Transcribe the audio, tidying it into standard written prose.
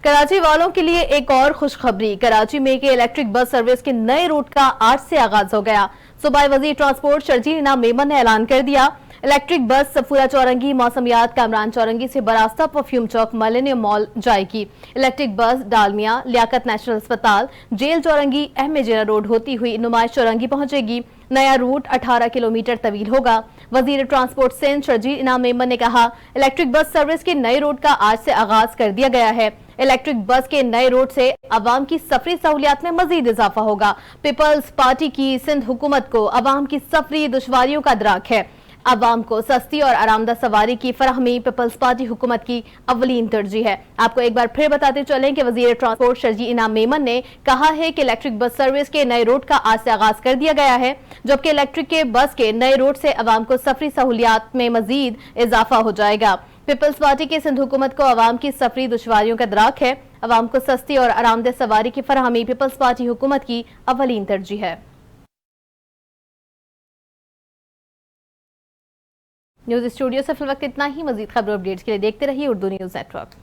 कराची वालों के लिए एक और खुशखबरी। कराची में के इलेक्ट्रिक बस सर्विस के नए रूट का आज से आगाज हो गया। सूबाई वजीर ट्रांसपोर्ट शर्जील इनाम मेमन ने ऐलान कर दिया, इलेक्ट्रिक बस सफूरा चौरंगी, मौसमियात, कामरान चौरंगी से बरास्ता परफ्यूम चौक, मिलेनियम मॉल जाएगी। Electric bus Dalmia, Liaquat national अस्पताल, जेल चौरंगी, अहमद जिना रोड होती हुई नुमाइश चौरंगी पहुंचेगी। नया रूट 18 किलोमीटर तवील होगा। वजीर ट्रांसपोर्ट सिंध शर्जील इनाम मेमन ने कहा, इलेक्ट्रिक बस सर्विस के नए रूट का आज से आगाज कर दिया गया है। इलेक्ट्रिक बस के नए रूट से अवाम की सफरी सहूलियात में मजीद इजाफा होगा। पीपल्स पार्टी की सिंध हुकूमत को अवाम की सफरी दुश्वारियों का अदराक है। अवाम को सस्ती और आरामदा सवारी की फराहमी पीपल्स पार्टी हुकूमत की अवलीन तरजीह है। आपको एक बार फिर बताते चलें कि वजीर ट्रांसपोर्ट शर्जील इनाम मेमन ने कहा है कि इलेक्ट्रिक बस सर्विस के नए रूट का आज से आगाज कर दिया गया है, जबकि इलेक्ट्रिक के बस के नए रूट से अवाम को सफरी सहूलियात में मजीद इजाफा हो जाएगा। पीपल्स पार्टी की सिंध हुकूमत को अवाम की सफरी दुश्वारियों का अदराक है। अवाम को सस्ती और आरामदेह सवारी की फराहमी पीपल्स पार्टी हुकूमत की अवलीन तरजीह है। न्यूज स्टूडियो से फिल वक्त इतना ही। मजीद खबर अपडेट्स के लिए देखते रहिए उर्दू न्यूज नेटवर्क।